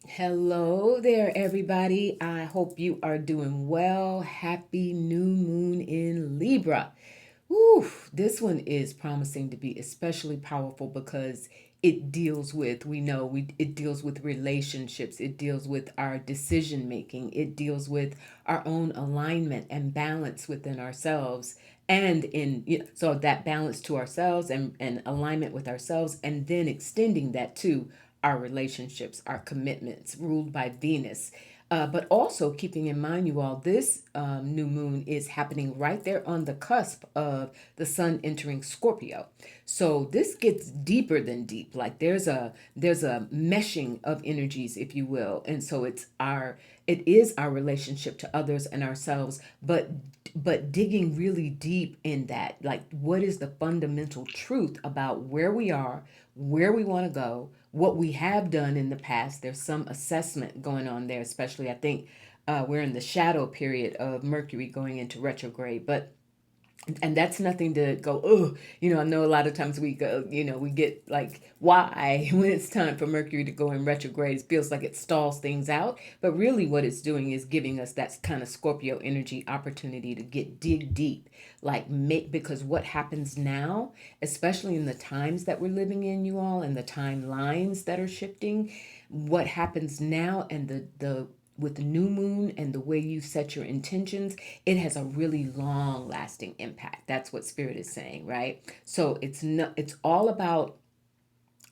Hello there, everybody. I hope you are doing well. Happy new moon in Libra. Woo, this one is promising to be especially powerful because it deals with, it deals with relationships, it deals with our decision making, it deals with our own alignment and balance within ourselves. And so that balance to ourselves and alignment with ourselves, and then extending that to our relationships, our commitments, ruled by Venus. But also keeping in mind, you all, this new moon is happening right there on the cusp of the sun entering Scorpio. So this gets deeper than deep. Like there's a meshing of energies, if you will, and so it is our relationship to others and ourselves, but digging really deep in that, like what is the fundamental truth about where we are, where we want to go, what we have done in the past. There's some assessment going on there, especially I think we're in the shadow period of Mercury going into retrograde, but and that's nothing to go, oh, I know a lot of times we go, we get like, why? When it's time for Mercury to go in retrograde, it feels like it stalls things out. But really, what it's doing is giving us that kind of Scorpio energy opportunity to dig deep, like make, because what happens now, especially in the times that we're living in, you all, and the timelines that are shifting, what happens now and the with the new moon and the way you set your intentions, it has a really long lasting impact. That's what spirit is saying, right? So it's all about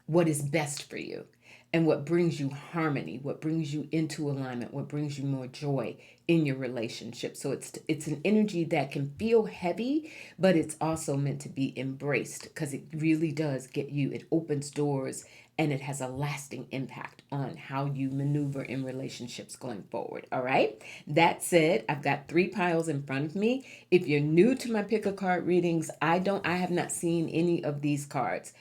what is best for you and what brings you harmony, what brings you into alignment, what brings you more joy in your relationship. So it's an energy that can feel heavy, but it's also meant to be embraced because it really does get you, it opens doors, and it has a lasting impact on how you maneuver in relationships going forward. All right. That said, I've got 3 piles in front of me. If you're new to my pick a card readings, I have not seen any of these cards.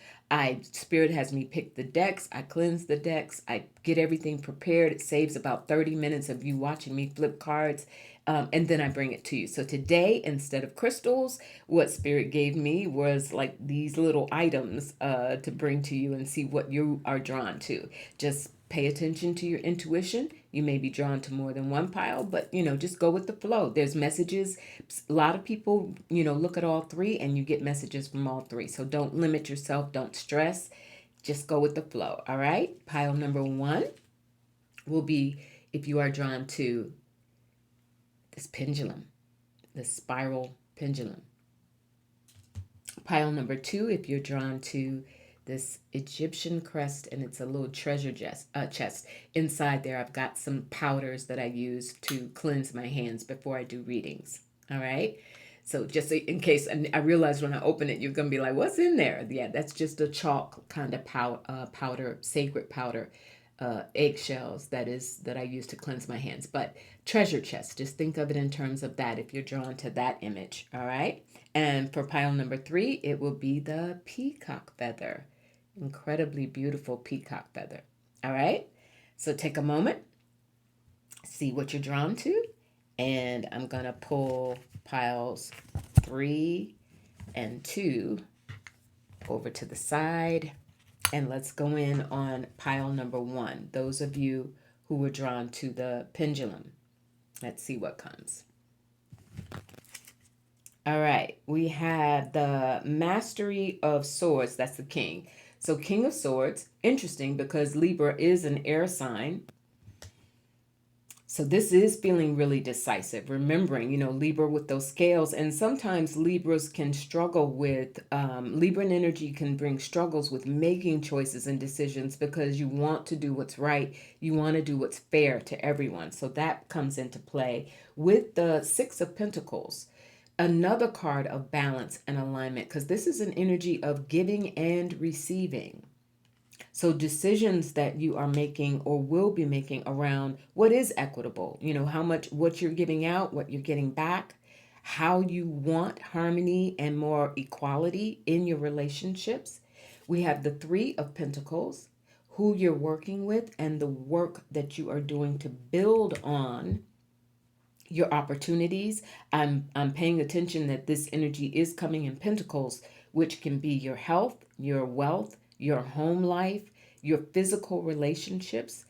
Spirit has me pick the decks. I cleanse the decks. I get everything prepared. It saves about 30 minutes of you watching me flip cards. And then I bring it to you. So today, instead of crystals, what Spirit gave me was like these little items to bring to you and see what you are drawn to. Just pay attention to your intuition. You may be drawn to more than one pile, but just go with the flow. There's messages. A lot of people, look at all three and you get messages from all three. So don't limit yourself. Don't stress. Just go with the flow. All right. Pile number 1 will be if you are drawn to this pendulum, the spiral pendulum. Pile number 2, if you're drawn to this Egyptian crest and it's a little treasure chest. Inside there, I've got some powders that I use to cleanse my hands before I do readings. All right. So just in case, and I realize when I open it, you're going to be like, what's in there? Yeah, that's just a chalk kind of powder, sacred powder, eggshells that I use to cleanse my hands. But treasure chest, just think of it in terms of that if you're drawn to that image. All right. And for pile number 3, it will be the peacock feather. Incredibly beautiful peacock feather. All right. So take a moment, see what you're drawn to. And I'm going to pull piles 3 and 2 over to the side. And let's go in on pile number 1. Those of you who were drawn to the pendulum. Let's see what comes. All right, we have the Mastery of Swords. That's the king. So King of Swords, interesting because Libra is an air sign. So this is feeling really decisive. Remembering, Libra with those scales, and sometimes Libras can struggle with, Libran energy can bring struggles with making choices and decisions because you want to do what's right. You want to do what's fair to everyone. So that comes into play with the Six of Pentacles. Another card of balance and alignment because this is an energy of giving and receiving. So decisions that you are making or will be making around what is equitable, how much, what you're giving out, what you're getting back, how you want harmony and more equality in your relationships. We have the 3 of Pentacles, who you're working with and the work that you are doing to build on your opportunities. I'm paying attention that this energy is coming in Pentacles, which can be your health, your wealth, your home life, your physical relationships.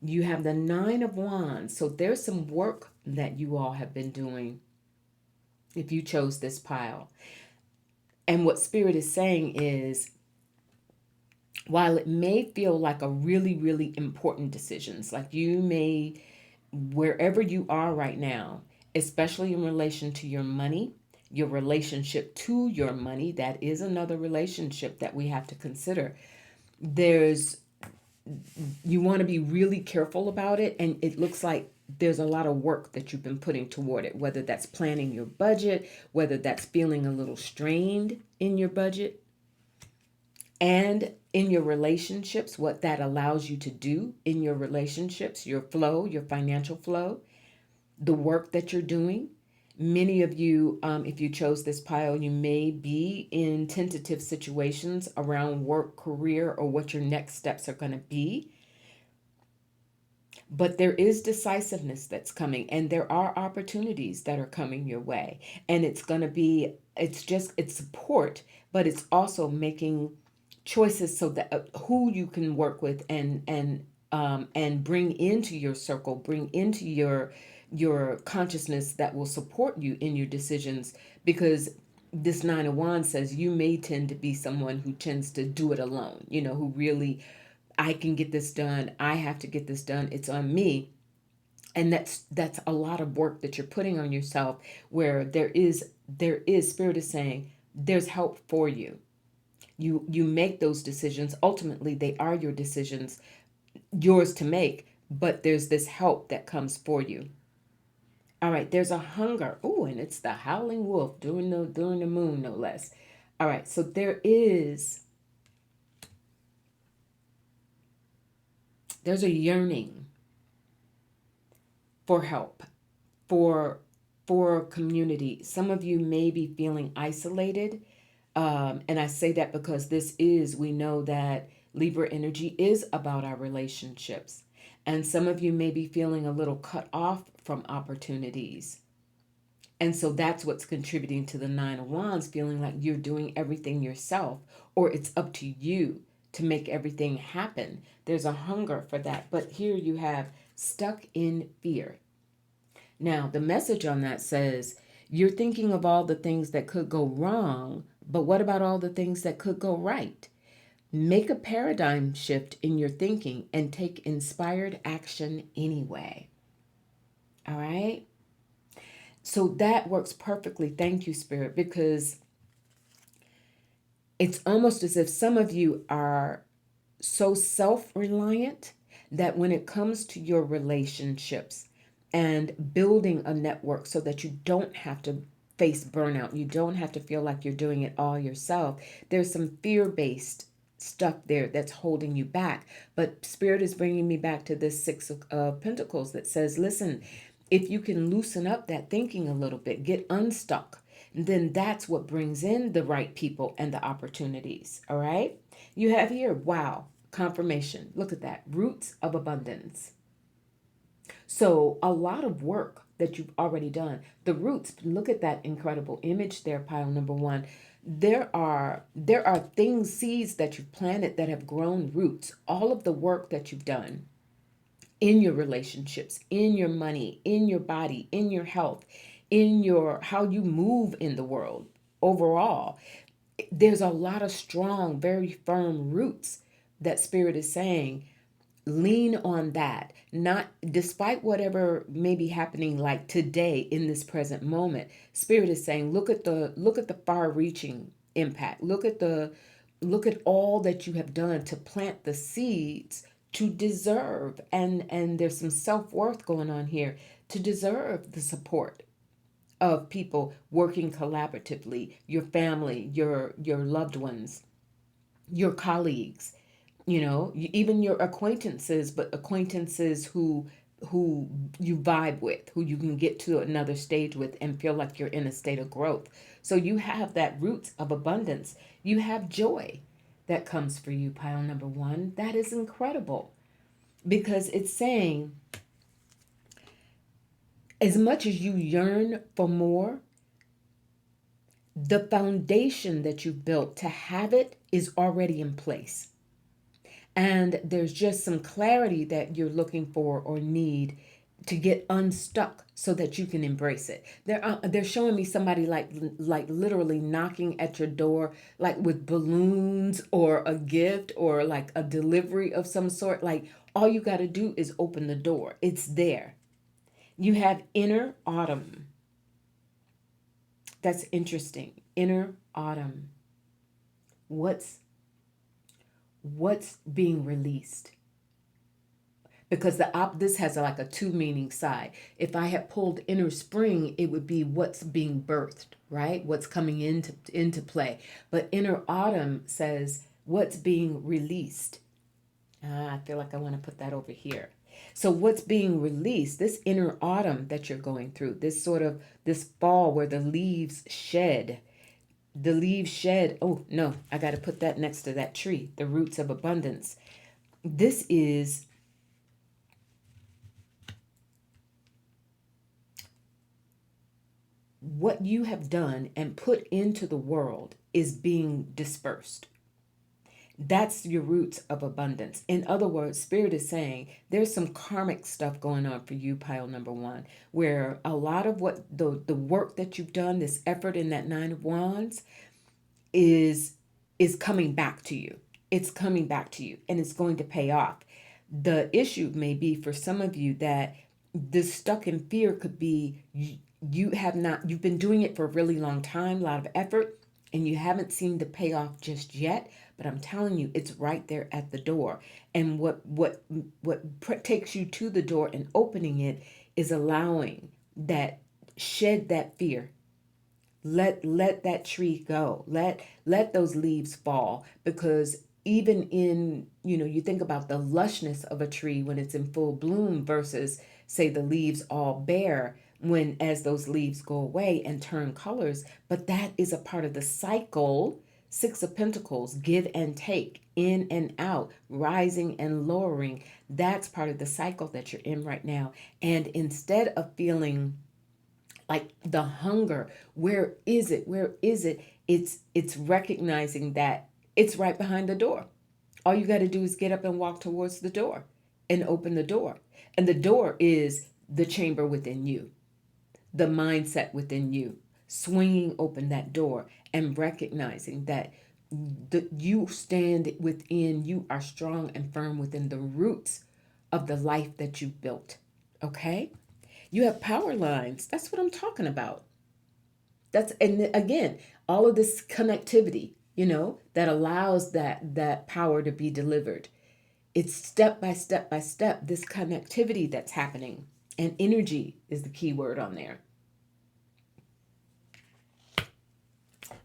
You have the Nine of Wands. So there's some work that you all have been doing if you chose this pile. And what Spirit is saying is, while it may feel like a really, really important decisions, like you may, wherever you are right now, especially in relation to your money, your relationship to your money, that is another relationship that we have to consider. There's, you want to be really careful about it. And it looks like there's a lot of work that you've been putting toward it, whether that's planning your budget, whether that's feeling a little strained in your budget, and in your relationships, what that allows you to do in your relationships, your flow, your financial flow, the work that you're doing. Many of you, if you chose this pile, you may be in tentative situations around work, career, or what your next steps are going to be. But there is decisiveness that's coming, and there are opportunities that are coming your way. And it's going to be, it's support, but it's also making choices so that who you can work with and bring into your circle, bring into your consciousness that will support you in your decisions. Because this Nine of Wands says you may tend to be someone who tends to do it alone, who really, I can get this done, I have to get this done, it's on me. And that's a lot of work that you're putting on yourself, where there is Spirit is saying there's help for you. You make those decisions. Ultimately, they are your decisions, yours to make, but there's this help that comes for you. All right, there's a hunger. Oh, and it's the howling wolf during the moon, no less. All right, so there's a yearning for help, for community. Some of you may be feeling isolated. And I say that because we know that Libra energy is about our relationships. And some of you may be feeling a little cut off from opportunities. And so that's what's contributing to the Nine of Wands, feeling like you're doing everything yourself, or it's up to you to make everything happen. There's a hunger for that. But here you have stuck in fear. Now, the message on that says, you're thinking of all the things that could go wrong, but what about all the things that could go right? Make a paradigm shift in your thinking and take inspired action anyway. All right? So that works perfectly. Thank you, Spirit, because it's almost as if some of you are so self-reliant that when it comes to your relationships and building a network so that you don't have to face burnout, you don't have to feel like you're doing it all yourself, there's some fear-based stuff there that's holding you back. But Spirit is bringing me back to this Six of Pentacles that says, listen, if you can loosen up that thinking a little bit, get unstuck, then that's what brings in the right people and the opportunities. All right. You have here, wow, confirmation. Look at that. Roots of abundance. So a lot of work that you've already done. The roots, look at that incredible image there, pile number one. There are things, seeds that you've planted that have grown roots. All of the work that you've done in your relationships, in your money, in your body, in your health, in your how you move in the world overall. There's a lot of strong, very firm roots that Spirit is saying, lean on that. Not despite whatever may be happening like today in this present moment. Spirit is saying, look at the far-reaching impact. Look at all that you have done to plant the seeds to deserve, and there's some self-worth going on here, to deserve the support of people working collaboratively, your family, your loved ones, your colleagues, even your acquaintances, but acquaintances who you vibe with, who you can get to another stage with and feel like you're in a state of growth. So you have that roots of abundance. You have joy that comes for you, pile number one. That is incredible, because it's saying, as much as you yearn for more, the foundation that you built to have it is already in place. And there's just some clarity that you're looking for or need to get unstuck so that you can embrace it. They're showing me somebody like literally knocking at your door, like with balloons or a gift or like a delivery of some sort. Like all you got to do is open the door. It's there. You have inner autumn. That's interesting. Inner autumn. What's being released? Because this has like a two meaning side. If I had pulled inner spring, it would be what's being birthed, right? What's coming into play. But inner autumn says what's being released. I feel like I want to put that over here. So what's being released, this inner autumn that you're going through, this fall where the leaves shed. The leaves shed. Oh, no, I got to put that next to that tree, the roots of abundance. This is what you have done and put into the world is being dispersed. That's your roots of abundance. In other words, Spirit is saying there's some karmic stuff going on for you, pile number one, where a lot of what the work that you've done, this effort in that Nine of Wands, is coming back to you. It's coming back to you and it's going to pay off. The issue may be for some of you that this stuck in fear could be you've been doing it for a really long time, a lot of effort, and you haven't seen the payoff just yet. But I'm telling you, it's right there at the door. And what takes you to the door and opening it is allowing that, shed that fear. Let that tree go. Let those leaves fall, because even in, you think about the lushness of a tree when it's in full bloom versus say the leaves all bare when as those leaves go away and turn colors, but that is a part of the cycle. Six of Pentacles, give and take, in and out, rising and lowering. That's part of the cycle that you're in right now. And instead of feeling like the hunger, where is it? It's recognizing that it's right behind the door. All you got to do is get up and walk towards the door and open the door. And the door is the chamber within you, the mindset within you, swinging open that door and recognizing that you stand within, you are strong and firm within the roots of the life that you built. Okay? You have power lines. That's what I'm talking about. And again, all of this connectivity, that allows that power to be delivered. It's step by step by step, this connectivity that's happening. And energy is the key word on there.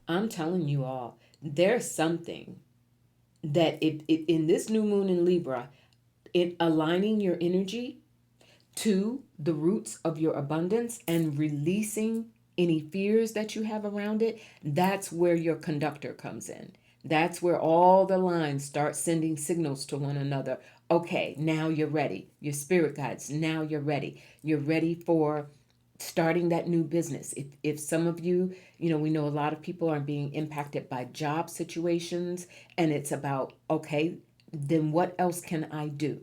I'm telling you all, there's something that in this new moon in Libra, it aligning your energy to the roots of your abundance and releasing any fears that you have around it, that's where your conductor comes in. That's where all the lines start sending signals to one another. Okay, now you're ready. Your spirit guides, now you're ready. You're ready for starting that new business. If some of you, we know a lot of people are being impacted by job situations, and it's about, okay, then what else can I do?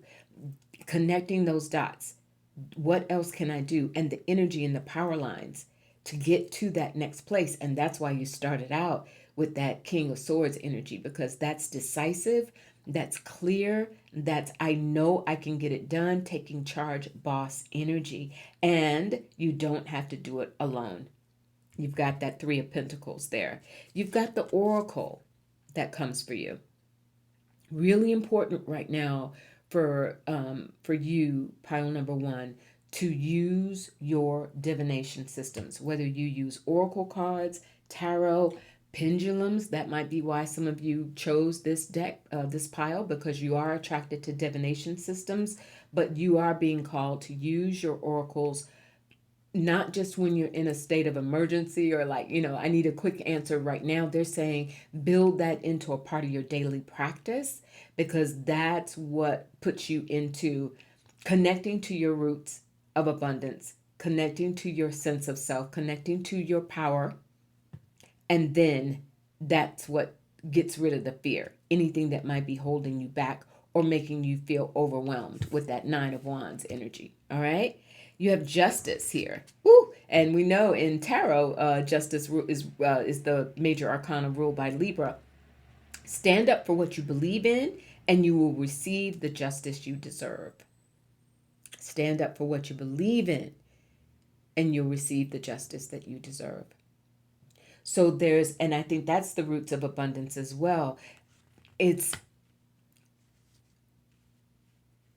Connecting those dots. What else can I do? And the energy and the power lines to get to that next place. And that's why you started out with that King of Swords energy, because that's decisive, that's clear, that's I know I can get it done, taking charge, boss energy. And you don't have to do it alone. You've got that Three of Pentacles there. You've got the Oracle that comes for you. Really important right now for you, pile number one, to use your divination systems, whether you use oracle cards, tarot, pendulums. That might be why some of you chose this deck, this pile, because you are attracted to divination systems, but you are being called to use your oracles not just when you're in a state of emergency or like, I need a quick answer right now. They're saying build that into a part of your daily practice, because that's what puts you into connecting to your roots of abundance, connecting to your sense of self, connecting to your power. And then that's what gets rid of the fear, anything that might be holding you back or making you feel overwhelmed with that Nine of Wands energy. All right. You have justice here. Woo! And we know in tarot, justice is the major arcana ruled by Libra. Stand up for what you believe in, and you will receive the justice you deserve. Stand up for what you believe in, and you'll receive the justice that you deserve. So and I think that's the roots of abundance as well. It's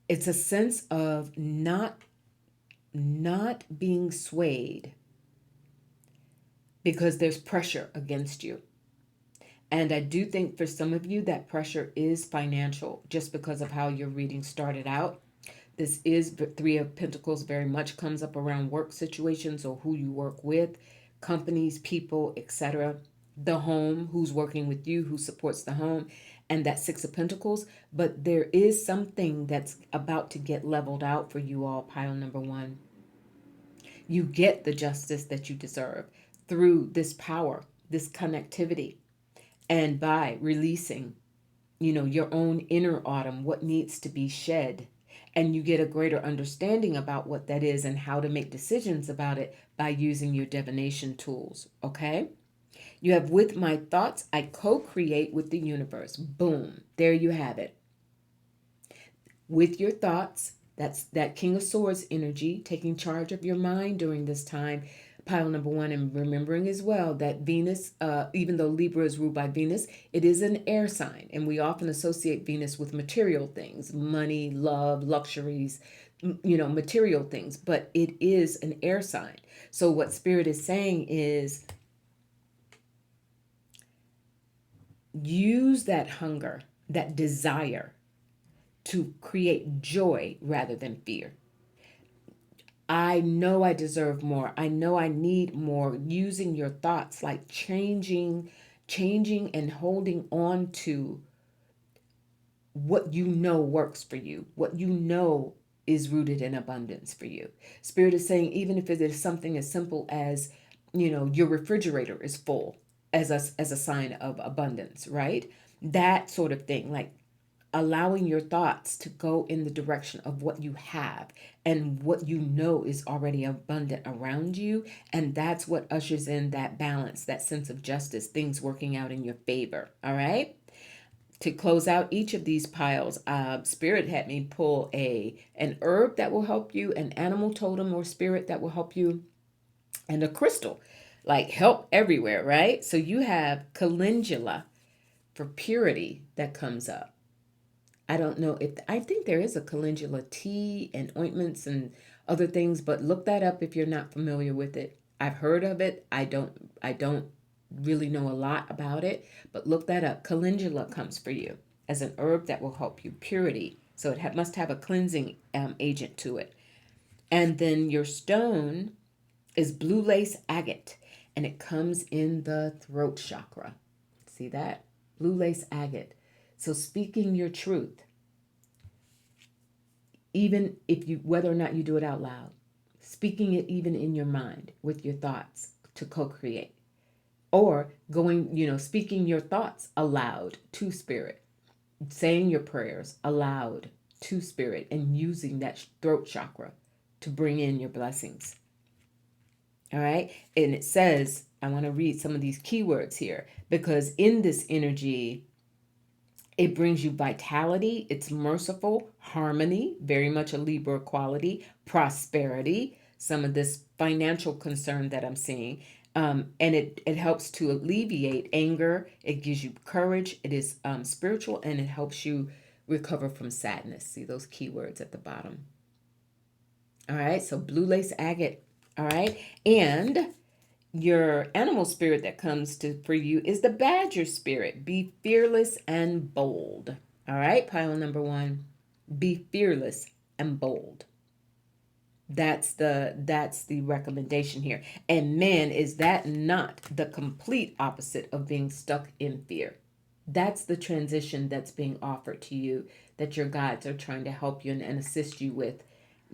a sense of not being swayed because there's pressure against you. And I do think for some of you that pressure is financial, just because of how your reading started out. This is Three of Pentacles, very much comes up around work situations or who you work with, companies, people, etc. The home, who's working with you, who supports the home, and that Six of Pentacles. But there is something that's about to get leveled out for you all, pile number one. You get the justice that you deserve through this power, this connectivity, and by releasing, your own inner autumn, what needs to be shed. And you get a greater understanding about what that is and how to make decisions about it by using your divination tools. Okay? You have with my thoughts, I co-create with the universe. Boom. There you have it. With your thoughts, that's that King of Swords energy, taking charge of your mind during this time. Pile number one, and remembering as well that Venus, even though Libra is ruled by Venus, it is an air sign. And we often associate Venus with material things, money, love, luxuries, material things. But it is an air sign. So what Spirit is saying is use that hunger, that desire to create joy rather than fear. I know I deserve more. I know I need more. Using your thoughts, like changing and holding on to what you know works for you, what you know is rooted in abundance for you. Spirit is saying, even if it is something as simple as, your refrigerator is full as a sign of abundance, right? That sort of thing, like allowing your thoughts to go in the direction of what you have and what you know is already abundant around you. And that's what ushers in that balance, that sense of justice, things working out in your favor. All right. To close out each of these piles, Spirit had me pull an herb that will help you, an animal totem or spirit that will help you, and a crystal, like help everywhere, right? So you have calendula for purity that comes up. I don't know I think there is a calendula tea and ointments and other things, but look that up if you're not familiar with it. I've heard of it. I don't really know a lot about it, but look that up. Calendula comes for you as an herb that will help you purity. So it must have a cleansing agent to it. And then your stone is blue lace agate, and it comes in the throat chakra. See that? Blue lace agate. So speaking your truth, even if whether or not you do it out loud, speaking it even in your mind with your thoughts to co-create, or speaking your thoughts aloud to Spirit, saying your prayers aloud to Spirit, and using that throat chakra to bring in your blessings. All right. And it says, I want to read some of these keywords here, because in this energy, it brings you vitality. It's merciful, harmony, very much a Libra quality, prosperity, some of this financial concern that I'm seeing. And it helps to alleviate anger. It gives you courage. It is spiritual, and it helps you recover from sadness. See those keywords at the bottom. All right. So blue lace agate. All right. And your animal spirit that comes for you is the badger spirit. Be fearless and bold. All right, pile number one. Be fearless and bold. That's the recommendation here. And man, is that not the complete opposite of being stuck in fear? That's the transition that's being offered to you, that your guides are trying to help you and assist you with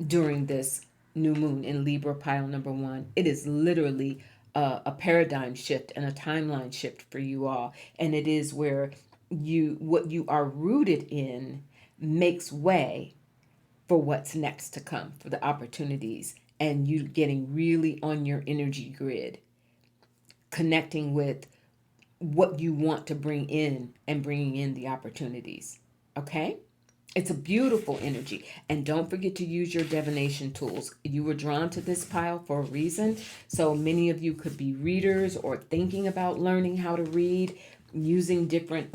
during this new moon in Libra, pile number one. It is literally a paradigm shift and a timeline shift for you all. And it is where what you are rooted in makes way for what's next to come, for the opportunities, and you getting really on your energy grid, connecting with what you want to bring in and bringing in the opportunities. Okay? It's a beautiful energy. And don't forget to use your divination tools. You were drawn to this pile for a reason. So many of you could be readers or thinking about learning how to read using different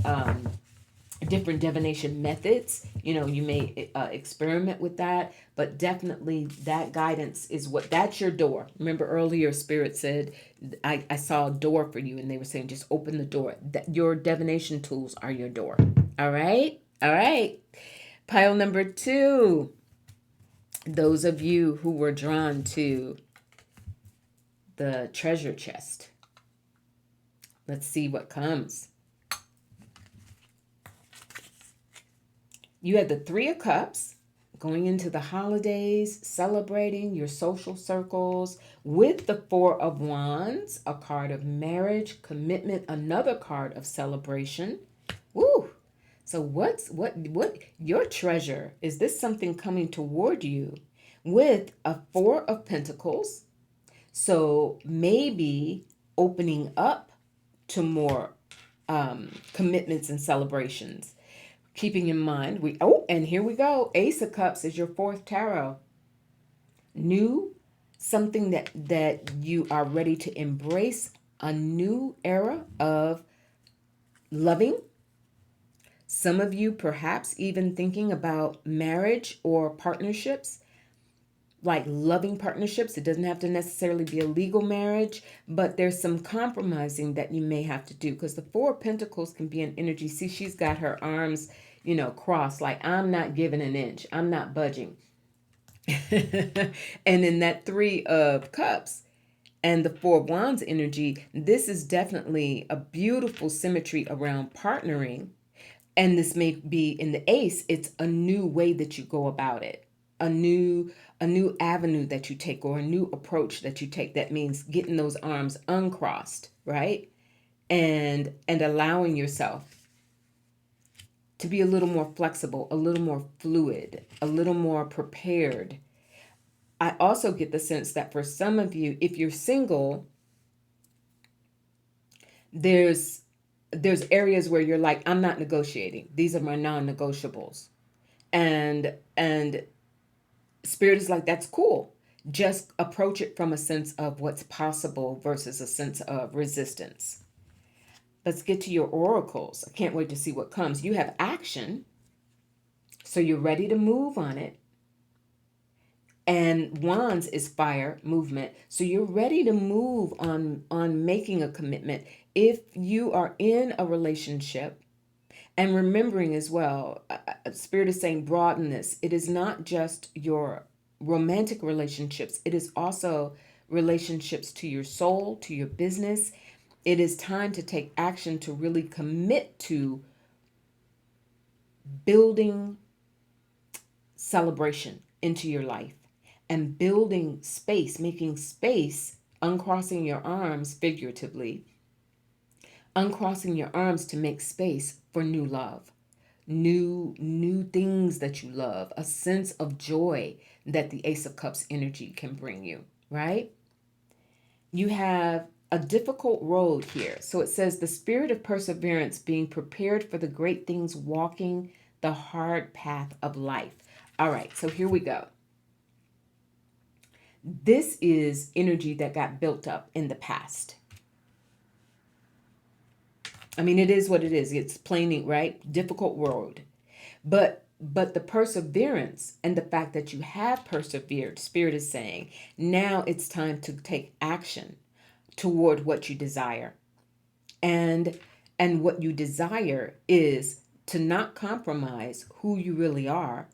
divination methods. You may experiment with that, but definitely that guidance is that's your door. Remember earlier, Spirit said, I saw a door for you, and they were saying just open the door. That your divination tools are your door. All right. Pile number 2. Those of you who were drawn to the treasure chest. Let's see what comes. You have the 3 of Cups, going into the holidays, celebrating your social circles, with the 4 of Wands, a card of marriage, commitment, another card of celebration. Woo! So what your treasure? Is this something coming toward you with a 4 of Pentacles? So maybe opening up to more commitments and celebrations. Keeping in mind, and here we go. Ace of Cups is your 4th tarot. New, something that you are ready to embrace, a new era of loving. Some of you perhaps even thinking about marriage or partnerships, like loving partnerships. It doesn't have to necessarily be a legal marriage, but there's some compromising that you may have to do, because the 4 of Pentacles can be an energy. See, she's got her arms, crossed, like, I'm not giving an inch. I'm not budging. And in that 3 of Cups and the 4 of Wands energy, this is definitely a beautiful symmetry around partnering. And this may be in the Ace, it's a new way that you go about it, a new avenue that you take, or a new approach that you take. That means getting those arms uncrossed, right? And allowing yourself to be a little more flexible, a little more fluid, a little more prepared. I also get the sense that for some of you, if you're single, there's areas where you're like, I'm not negotiating. These are my non-negotiables. And Spirit is like, that's cool. Just approach it from a sense of what's possible versus a sense of resistance. Let's get to your oracles. I can't wait to see what comes. You have action, so you're ready to move on it. And Wands is fire, movement. So you're ready to move on making a commitment. If you are in a relationship, and remembering as well, Spirit is saying broaden this. It is not just your romantic relationships. It is also relationships to your soul, to your business. It is time to take action to really commit to building celebration into your life and building space, making space, uncrossing your arms figuratively, uncrossing your arms to make space for new love, new things that you love, a sense of joy that the Ace of Cups energy can bring you, right? You have a difficult road here. So it says the spirit of perseverance, being prepared for the great things, walking the hard path of life. All right, so here we go. This is energy that got built up in the past. I mean, it is what it is. It's plain, right? Difficult road. But the perseverance and the fact that you have persevered, Spirit is saying, now it's time to take action toward what you desire. And what you desire is to not compromise who you really are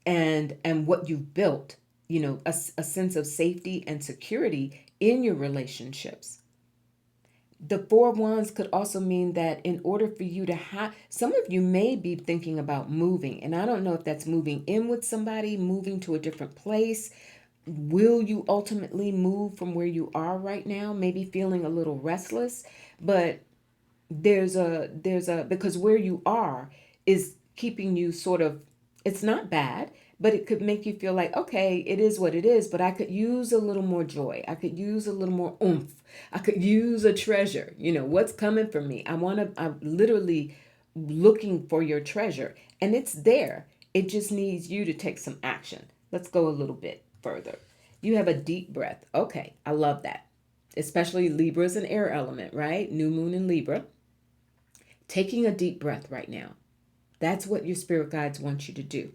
and what you've built, a sense of safety and security in your relationships. The 4 of Wands could also mean that in order for you to have, some of you may be thinking about moving, and I don't know if that's moving in with somebody, moving to a different place. Will you ultimately move from where you are right now? Maybe feeling a little restless, but there's a because where you are is keeping you sort of, it's not bad, but it could make you feel like, okay, it is what it is, but I could use a little more joy. I could use a little more oomph. I could use a treasure. What's coming for me? I'm literally looking for your treasure, and it's there. It just needs you to take some action. Let's go a little bit further. You have a deep breath. Okay, I love that. Especially Libra is an air element, right? New moon in Libra. Taking a deep breath right now. That's what your spirit guides want you to do.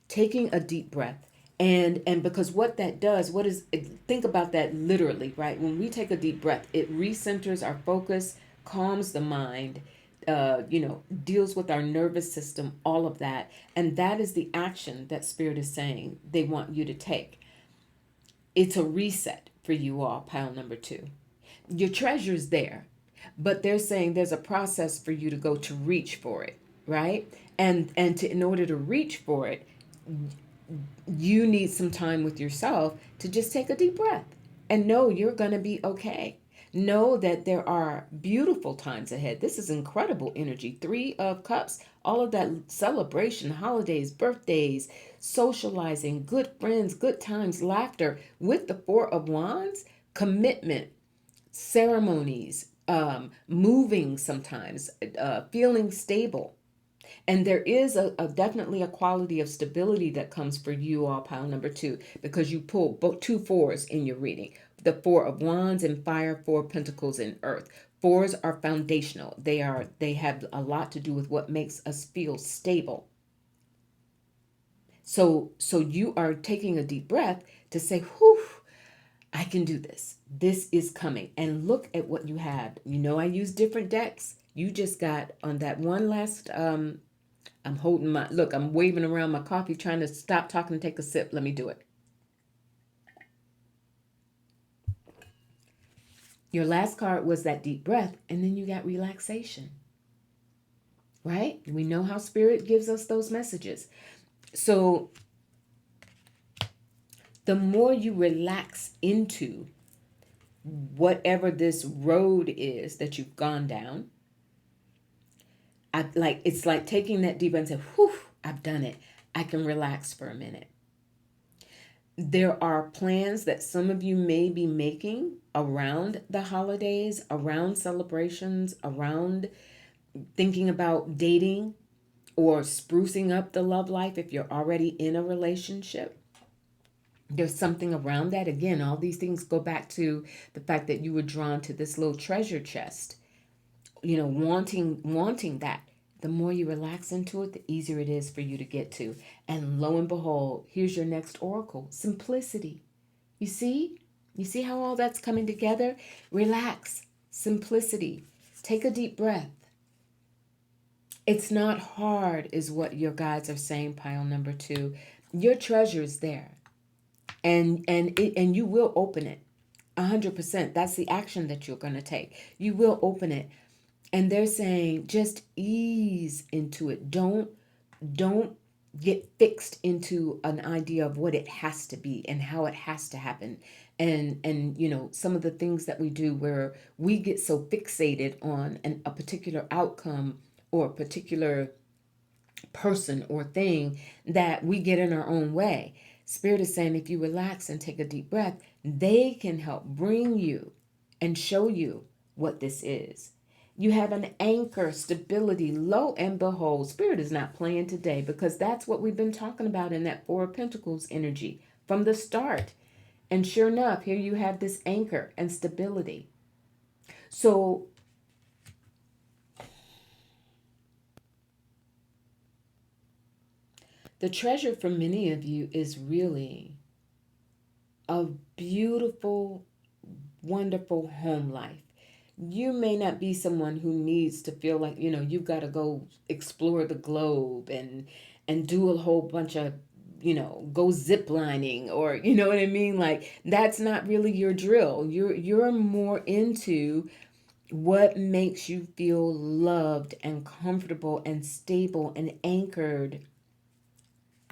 Taking a deep breath. And because what that does, think about that literally, right? When we take a deep breath, it recenters our focus, calms the mind, deals with our nervous system, all of that. And that is the action that Spirit is saying they want you to take. It's a reset for you all, pile number 2. Your treasure's there, but they're saying there's a process for you to go to reach for it, right? In order to reach for it, you need some time with yourself to just take a deep breath and know you're going to be okay. Know that there are beautiful times ahead. This is incredible energy. 3 of Cups, all of that celebration, holidays, birthdays, socializing, good friends, good times, laughter. With the 4 of Wands, commitment, ceremonies, moving sometimes, feeling stable. And there is definitely a quality of stability that comes for you all, pile number 2, because you pull both 2 fours in your reading. The 4 of Wands and fire, 4 of Pentacles in earth. 4s are foundational. They have a lot to do with what makes us feel stable. So you are taking a deep breath to say, whew, I can do this. This is coming. And look at what you have. I use different decks. You just got on that one last, I'm waving around my coffee, trying to stop talking and take a sip. Let me do it. Your last card was that deep breath, and then you got relaxation, right? We know how Spirit gives us those messages. So the more you relax into whatever this road is that you've gone down, it's like taking that deep breath and saying, whew, I've done it. I can relax for a minute. There are plans that some of you may be making around the holidays, around celebrations, around thinking about dating or sprucing up the love life if you're already in a relationship. There's something around that. Again, all these things go back to the fact that you were drawn to this little treasure chest, wanting that. The more you relax into it, the easier it is for you to get to. And lo and behold, here's your next oracle, simplicity. You see how all that's coming together? Relax, simplicity. Take a deep breath. It's not hard, is what your guides are saying, pile number 2. Your treasure is there. And you will open it 100%. That's the action that you're going to take. You will open it. And they're saying just ease into it. Don't get fixed into an idea of what it has to be and how it has to happen. And some of the things that we do where we get so fixated on a particular outcome or a particular person or thing that we get in our own way. Spirit is saying if you relax and take a deep breath, they can help bring you and show you what this is. You have an anchor, stability, lo and behold. Spirit is not playing today because that's what we've been talking about in that 4 of Pentacles energy from the start. And sure enough, here you have this anchor and stability. So the treasure for many of you is really a beautiful, wonderful home life. You may not be someone who needs to feel like, you've got to go explore the globe and do a whole bunch of, go ziplining or, you know what I mean? Like, that's not really your drill. You're more into what makes you feel loved and comfortable and stable and anchored.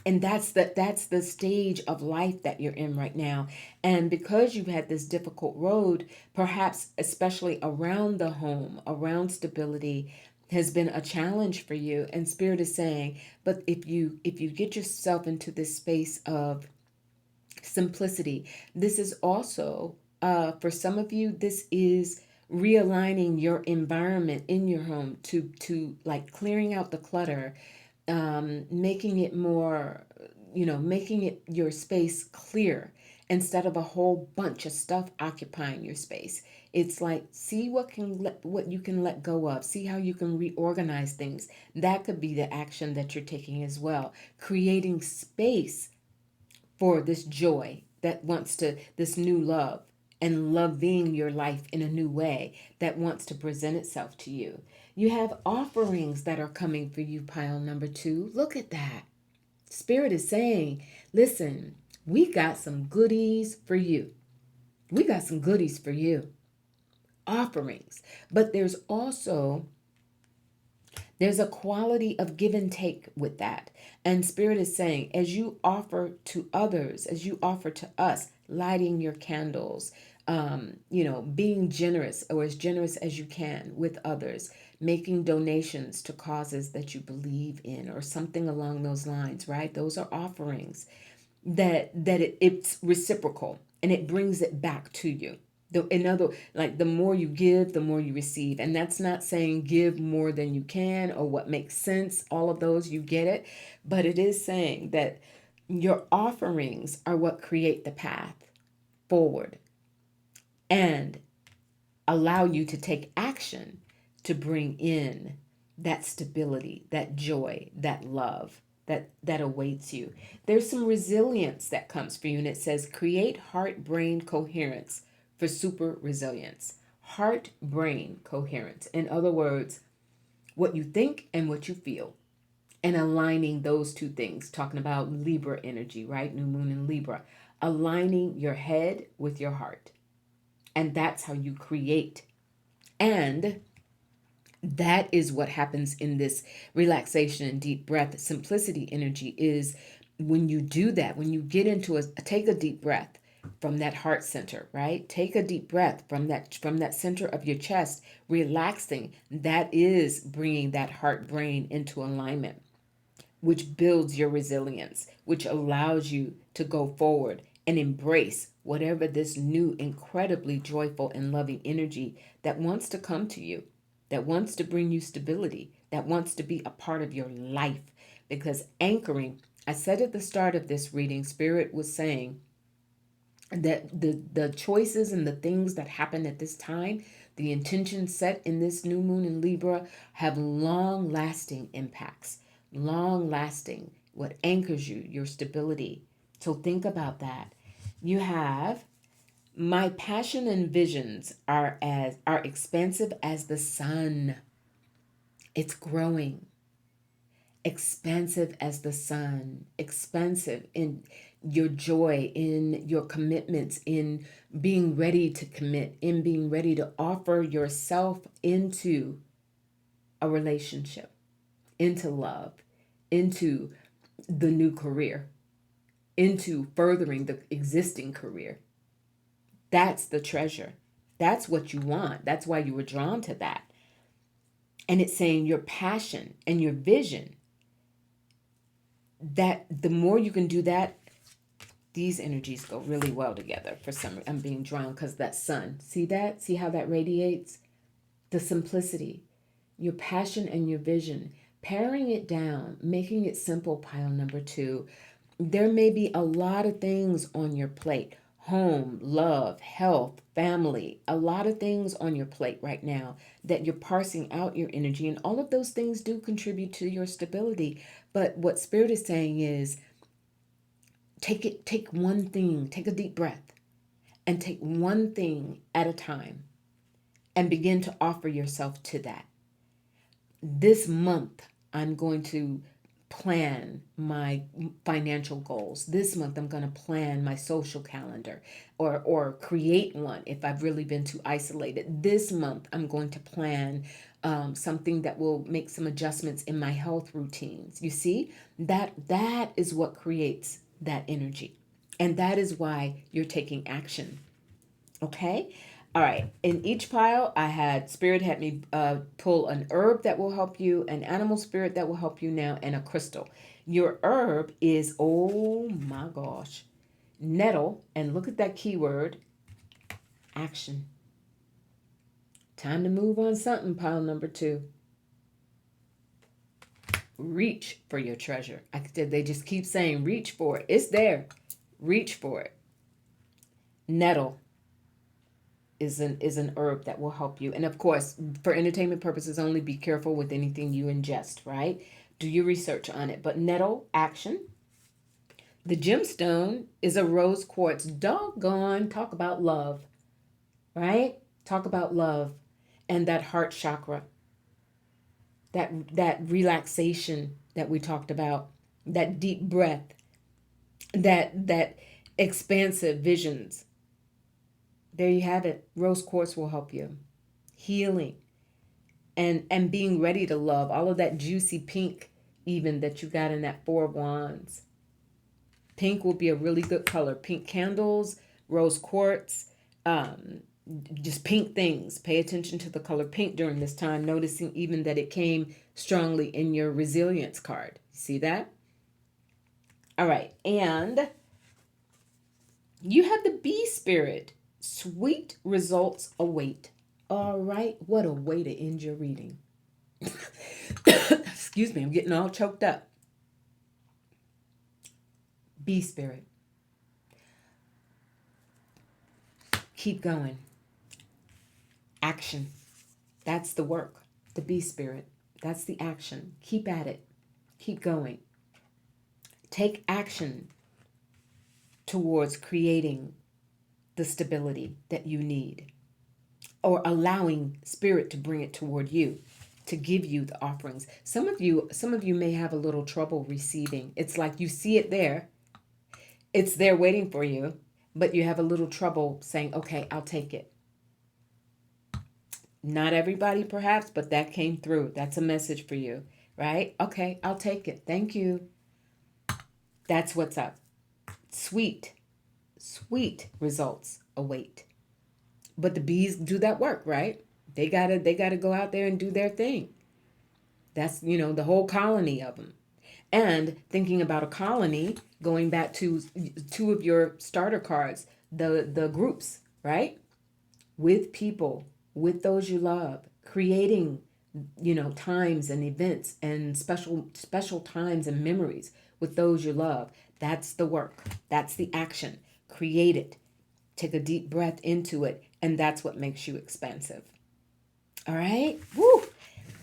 And that's the stage of life that you're in right now. And because you've had this difficult road, perhaps especially around the home, around stability, has been a challenge for you, and Spirit is saying, but if you get yourself into this space of simplicity, this is also for some of you, this is realigning your environment in your home to like clearing out the clutter, making it more, making it your space clear instead of a whole bunch of stuff occupying your space. It's like, see what you can let go of, see how you can reorganize things. That could be the action that you're taking as well, creating space for this joy that wants to, this new love and loving your life in a new way that wants to present itself to you. You have offerings that are coming for you, pile number 2. Look at that. Spirit is saying, listen, we got some goodies for you. We got some goodies for you. Offerings. But there's a quality of give and take with that. And Spirit is saying, as you offer to others, as you offer to us, lighting your candles, being generous or as generous as you can with others, making donations to causes that you believe in or something along those lines, right? Those are offerings it's reciprocal and it brings it back to you. The more you give, the more you receive. And that's not saying give more than you can or what makes sense. All of those, you get it. But it is saying that your offerings are what create the path forward and allow you to take action to bring in that stability, that joy, that love that awaits you. There's some resilience that comes for you, and it says create heart-brain coherence for super resilience. Heart-brain coherence. In other words, what you think and what you feel, and aligning those two things. Talking about Libra energy, right? New moon in Libra. Aligning your head with your heart. And that's how you create. And that is what happens in this relaxation and deep breath. Simplicity energy is when you do that, when you get into take a deep breath from that heart center, right? Take a deep breath from that center of your chest, relaxing. That is bringing that heart brain into alignment, which builds your resilience, which allows you to go forward and embrace whatever this new, incredibly joyful and loving energy that wants to come to you, that wants to bring you stability, that wants to be a part of your life. Because anchoring, I said at the start of this reading, Spirit was saying that the choices and the things that happen at this time, the intentions set in this new moon in Libra, have long lasting impacts. Long lasting, what anchors you, your stability. So think about that. You have, my passion and visions are expansive as the sun. It's growing. Expansive as the sun. Expansive in your joy, in your commitments, in being ready to commit, in being ready to offer yourself into a relationship, into love, into the new career, into furthering the existing career. That's the treasure. That's what you want. That's why you were drawn to that. And it's saying your passion and your vision, that the more you can do that, these energies go really well together. For some, I'm being drawn because that sun. See that? See how that radiates? The simplicity, your passion and your vision, paring it down, making it simple, pile number 2. There may be a lot of things on your plate. Home, love, health, family, a lot of things on your plate right now that you're parsing out your energy. And all of those things do contribute to your stability. But what Spirit is saying is take one thing, take a deep breath and take one thing at a time and begin to offer yourself to that. This month, I'm going to plan my financial goals. This month, I'm going to plan my social calendar or create one if I've really been too isolated. This month, I'm going to plan something that will make some adjustments in my health routines. You see, that is what creates that energy. And that is why you're taking action. Okay? All right. In each pile, I had Spirit had me pull an herb that will help you, an animal spirit that will help you now, and a crystal. Your herb is, oh my gosh, nettle. And look at that keyword, action. Time to move on something, pile number 2. Reach for your treasure. They just keep saying, reach for it. It's there. Reach for it. Nettle is an herb that will help you. And of course, for entertainment purposes only, be careful with anything you ingest, right? Do your research on it. But nettle, action. The gemstone is a rose quartz. Doggone, talk about love, right? Talk about love and that heart chakra. That relaxation that we talked about, that deep breath, that expansive visions. There you have it. Rose quartz will help you. Healing and being ready to love. All of that juicy pink even that you got in that 4 of Wands. Pink will be a really good color. Pink candles, rose quartz, just pink things. Pay attention to the color pink during this time, noticing even that it came strongly in your resilience card. See that? All right. And you have the bee spirit. Sweet results await. All right. What a way to end your reading. Excuse me. I'm getting all choked up. Bee spirit. Keep going. Action. That's the work. The bee spirit. That's the action. Keep at it. Keep going. Take action towards creating the stability that you need, or allowing spirit to bring it toward you, to give you the offerings. Some of you may have a little trouble receiving. It's like you see it there. It's there waiting for you, but you have a little trouble saying, okay, I'll take it. Not everybody perhaps, but that came through. That's a message for you, right? Okay, I'll take it. Thank you. That's what's up. Sweet results await. But the bees do that work, right? They gotta go out there and do their thing. That's, the whole colony of them. And thinking about a colony, going back to 2 of your starter cards, the groups, right? With people, with those you love, creating, times and events and special times and memories with those you love. That's the work. That's the action. Create it. Take a deep breath into it, and that's what makes you expansive. All right? Woo!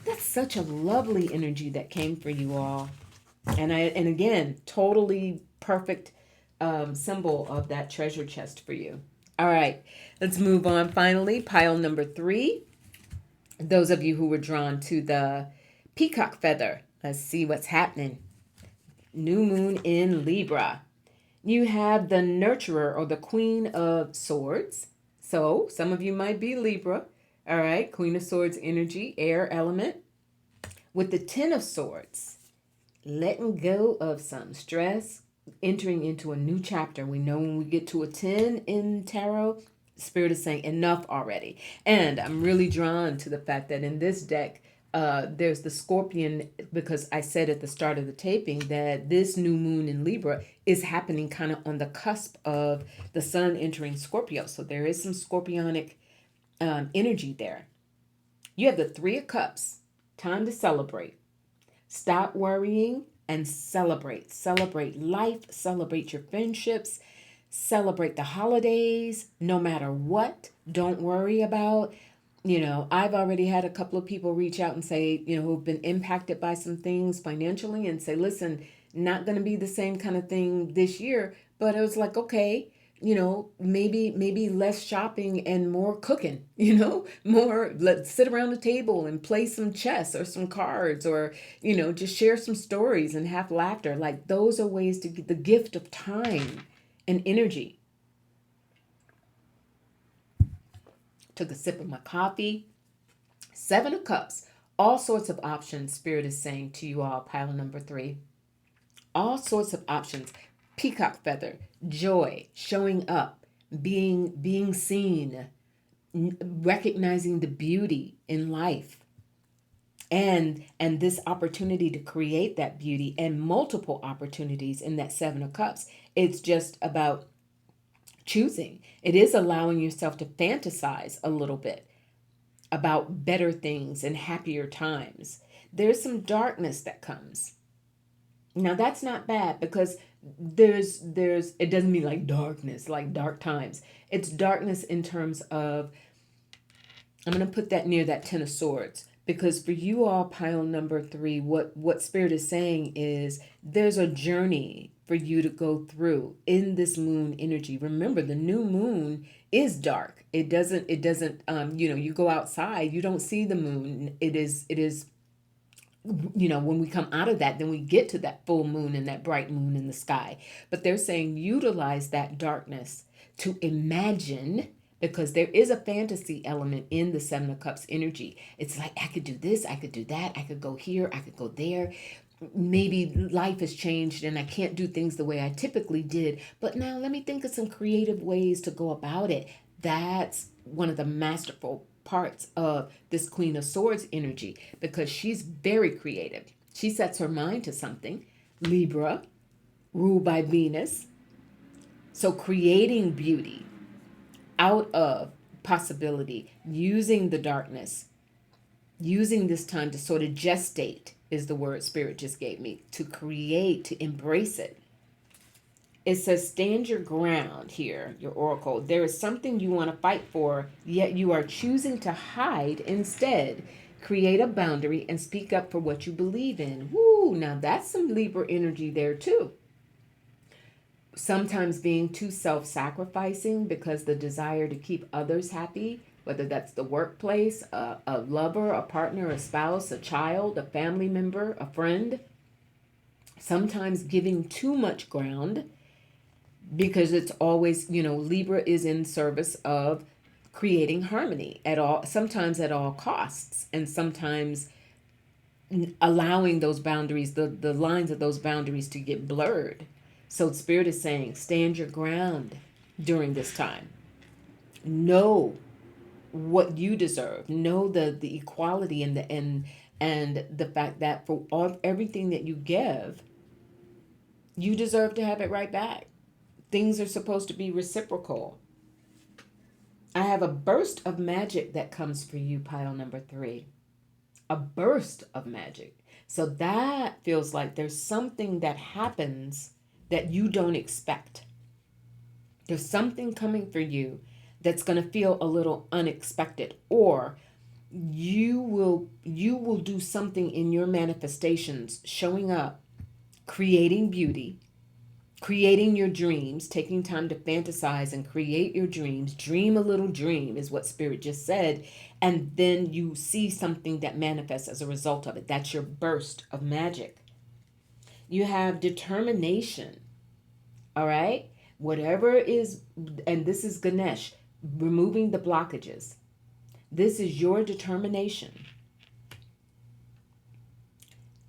That's such a lovely energy that came for you all. And again, totally perfect symbol of that treasure chest for you. All right, let's move on finally. Pile number 3. Those of you who were drawn to the peacock feather, let's see what's happening. New moon in Libra. You have the nurturer, or the Queen of Swords. So some of you might be Libra. All right, Queen of Swords energy, air element. With the 10 of Swords, letting go of some stress, entering into a new chapter. We know when we get to a 10 in tarot, Spirit is saying enough already. And I'm really drawn to the fact that in this deck, there's the Scorpion, because I said at the start of the taping that this new moon in Libra is happening kind of on the cusp of the sun entering Scorpio. So there is some scorpionic energy there. You have the 3 of Cups. Time to celebrate. Stop worrying and celebrate. Celebrate life. Celebrate your friendships. Celebrate the holidays. No matter what. Don't worry about. I've already had a couple of people reach out and say, who've been impacted by some things financially, and say, listen, not going to be the same kind of thing this year. But it was like, okay, maybe less shopping and more cooking, more, let's sit around the table and play some chess or some cards, or, just share some stories and have laughter. Like, those are ways to get the gift of time and energy. Took a sip of my coffee. 7 of Cups. All sorts of options, Spirit is saying to you all, pile number 3. All sorts of options. Peacock feather, joy, showing up, being seen, recognizing the beauty in life, and this opportunity to create that beauty, and multiple opportunities in that Seven of Cups. It's just about choosing. It is allowing yourself to fantasize a little bit about better things and happier times. There's some darkness that comes. Now that's not bad, because there's it doesn't mean like darkness, like dark times. It's darkness in terms of, I'm going to put that near that Ten of Swords, because for you all, pile number 3, what Spirit is saying is there's a journey for you to go through in this moon energy. Remember, the new moon is dark. It doesn't you go outside, you don't see the moon. It is when we come out of that, then we get to that full moon and that bright moon in the sky. But they're saying utilize that darkness to imagine, because there is a fantasy element in the Seven of Cups energy. It's like, I could do this, I could do that, I could go here, I could go there. Maybe life has changed and I can't do things the way I typically did, but now let me think of some creative ways to go about it. That's one of the masterful parts of this Queen of Swords energy, because she's very creative. She sets her mind to something. Libra, ruled by Venus. So creating beauty out of possibility, using the darkness, using this time to sort of gestate, is the word Spirit just gave me, to create, to embrace it. It says, stand your ground here, your oracle. There is something you want to fight for, yet you are choosing to hide instead. Create a boundary and speak up for what you believe in. Woo, now that's some Libra energy there too. Sometimes being too self-sacrificing because the desire to keep others happy, whether that's the workplace, a lover, a partner, a spouse, a child, a family member, a friend. Sometimes giving too much ground, because it's always, Libra is in service of creating harmony sometimes at all costs, and sometimes allowing those boundaries, the lines of those boundaries to get blurred. So Spirit is saying, stand your ground during this time. Know what you deserve. Know the equality and the fact that for everything that you give, you deserve to have it right back. Things are supposed to be reciprocal. I have a burst of magic that comes for you, pile number 3. A burst of magic. So that feels like there's something that happens that you don't expect. There's something coming for you that's going to feel a little unexpected, or you will do something in your manifestations, showing up, creating beauty, creating your dreams, taking time to fantasize and create your dreams. Dream a little dream is what Spirit just said. And then you see something that manifests as a result of it. That's your burst of magic. You have determination. All right? Whatever is, and this is Ganesh, removing the blockages. This is your determination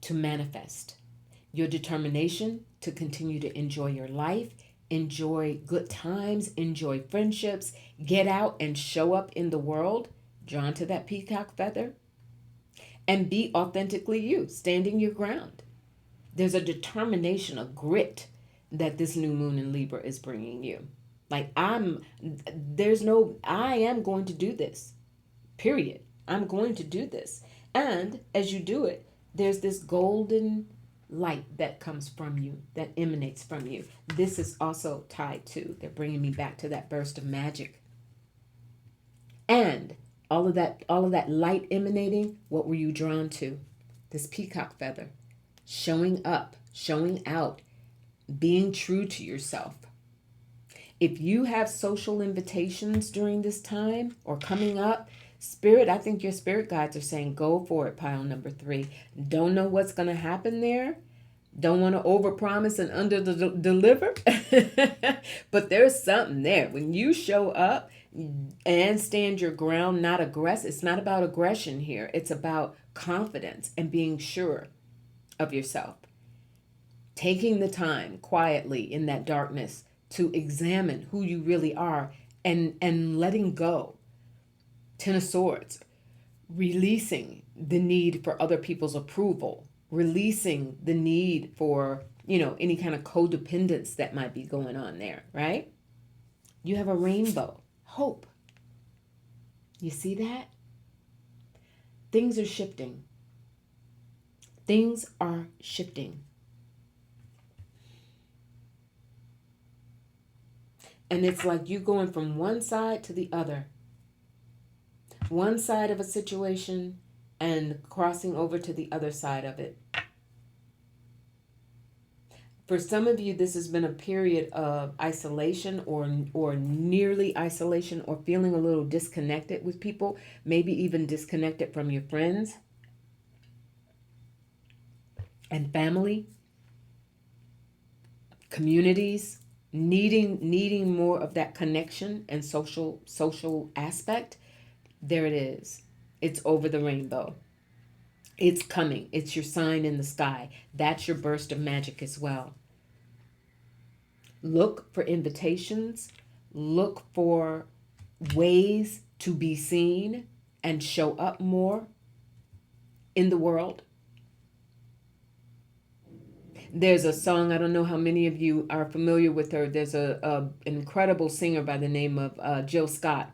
to manifest. Your determination to continue to enjoy your life, enjoy good times, enjoy friendships, get out and show up in the world, drawn to that peacock feather, and be authentically you, standing your ground. There's a determination, a grit that this new moon in Libra is bringing you. Like, I am going to do this, period. I'm going to do this. And as you do it, there's this golden light that comes from you, that emanates from you. This is also tied to, they're bringing me back to that burst of magic. And all of that light emanating, what were you drawn to? This peacock feather. Showing up, showing out, being true to yourself. If you have social invitations during this time or coming up, Spirit, I think your spirit guides are saying, go for it, pile number 3. Don't know what's going to happen there. Don't want to overpromise and under-deliver. But there's something there. When you show up and stand your ground, not aggressive. It's not about aggression here. It's about confidence and being sure of yourself. Taking the time quietly in that darkness to examine who you really are, and letting go. Ten of Swords, releasing the need for other people's approval, releasing the need for, any kind of codependence that might be going on there, right? You have a rainbow, hope. You see that? Things are shifting. Things are shifting. And it's like you going from one side to the other. One side of a situation and crossing over to the other side of it. For some of you, this has been a period of isolation or nearly isolation, or feeling a little disconnected with people, maybe even disconnected from your friends and family, communities, needing more of that connection and social aspect. There it is. It's over the rainbow. It's coming. It's your sign in the sky. That's your burst of magic as well. Look for invitations. Look for ways to be seen and show up more in the world. There's a song, I don't know how many of you are familiar with her. There's an incredible singer by the name of Jill Scott.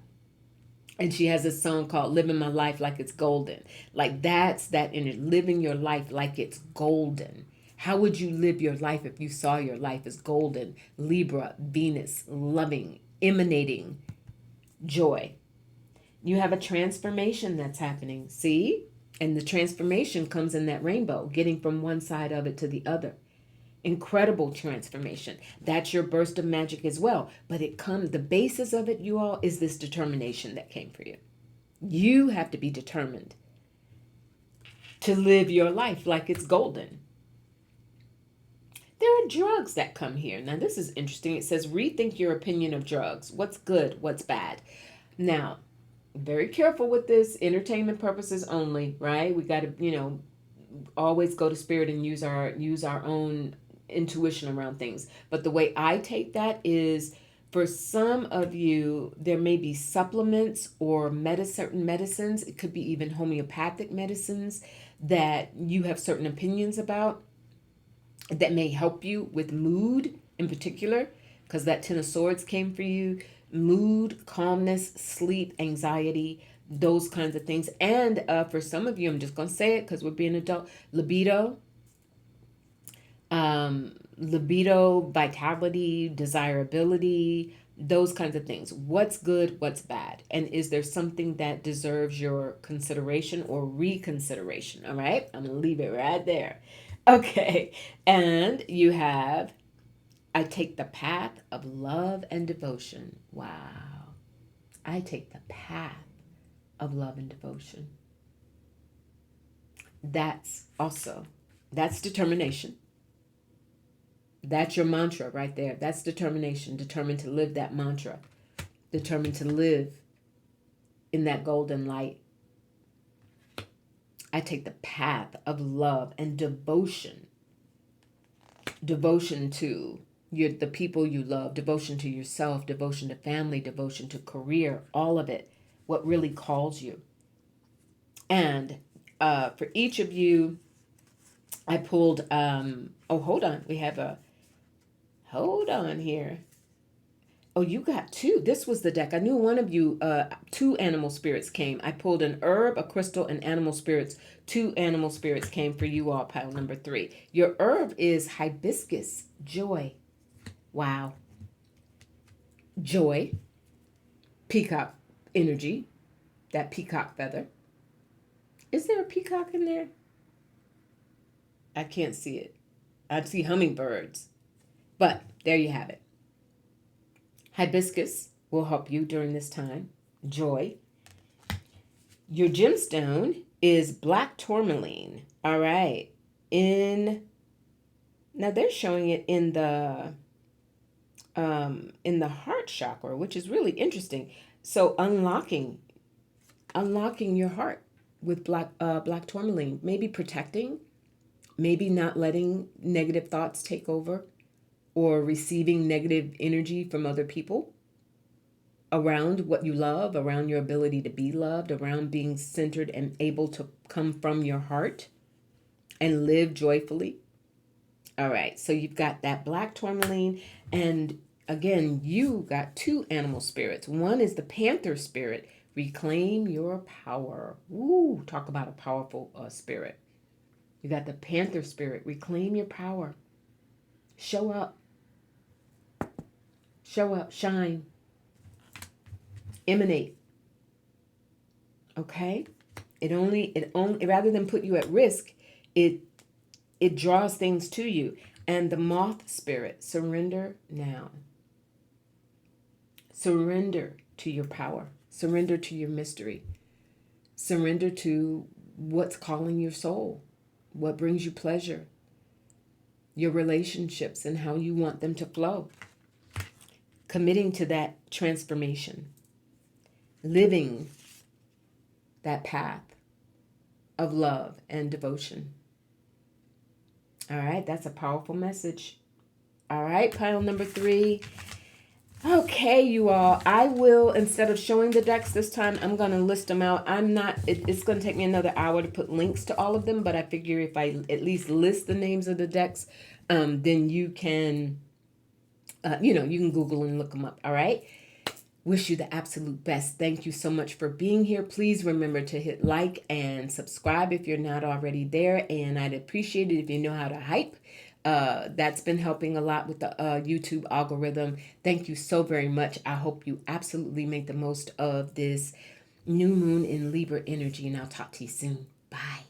And she has a song called Living My Life Like It's Golden. Like that's that in it, living your life like it's golden. How would you live your life if you saw your life as golden? Libra, Venus, loving, emanating joy. You have a transformation that's happening, see? And the transformation comes in that rainbow, getting from one side of it to the other. Incredible transformation. That's your burst of magic as well. But it comes, the basis of it, you all, is this determination that came for you. You have to be determined to live your life like it's golden. There are drugs that come here. Now, this is interesting. It says, rethink your opinion of drugs. What's good? What's bad? Now, very careful with this. Entertainment purposes only, right? We got to, always go to spirit and use our own intuition around things. But the way I take that is, for some of you, there may be supplements or certain medicines. It could be even homeopathic medicines that you have certain opinions about that may help you with mood in particular, because that Ten of Swords came for you. Mood, calmness, sleep, anxiety, those kinds of things. And for some of you, I'm just going to say it because we're being adult, libido, vitality, desirability, those kinds of things. What's good, what's bad? And is there something that deserves your consideration or reconsideration? All right, I'm going to leave it right there. Okay, and you have, I take the path of love and devotion. Wow. I take the path of love and devotion. That's determination. That's your mantra right there. That's determination. Determined to live that mantra. Determined to live in that golden light. I take the path of love and devotion. Devotion to the people you love. Devotion to yourself. Devotion to family. Devotion to career. All of it. What really calls you. And for each of you, I pulled, hold on. Hold on here. Oh, you got two. This was the deck. I knew one of you, two animal spirits came. I pulled an herb, a crystal, and animal spirits. Two animal spirits came for you all, pile number 3. Your herb is hibiscus, joy. Wow. Joy. Peacock energy. That peacock feather. Is there a peacock in there? I can't see it. I see hummingbirds. But there you have it. Hibiscus will help you during this time. Joy. Your gemstone is black tourmaline. All right. Now they're showing it in the heart chakra, which is really interesting. So unlocking your heart with black tourmaline, maybe protecting, maybe not letting negative thoughts take over, or receiving negative energy from other people. around what you love, around your ability to be loved, around being centered and able to come from your heart and live joyfully. All right, so you've got that black tourmaline, and again, you got two animal spirits. One is the panther spirit. Reclaim your power. Woo, talk about a powerful spirit. You got the panther spirit. Reclaim your power. Show up. Show up. Shine. Emanate. Okay? It only rather than put you at risk, it draws things to you. And the moth spirit, surrender now. Surrender to your power. Surrender to your mystery. Surrender to what's calling your soul, what brings you pleasure, your relationships and how you want them to flow. Committing to that transformation. Living that path of love and devotion. All right, that's a powerful message. All right, pile number 3. Okay, you all, I will, instead of showing the decks this time, I'm going to list them out. It's going to take me another hour to put links to all of them, but I figure if I at least list the names of the decks, then you can, you can Google and look them up. All right. Wish you the absolute best. Thank you so much for being here. Please remember to hit like and subscribe if you're not already there. And I'd appreciate it if you know how to hype. That's been helping a lot with the YouTube algorithm. Thank you so very much. I hope you absolutely make the most of this new moon in Libra energy. And I'll talk to you soon. Bye.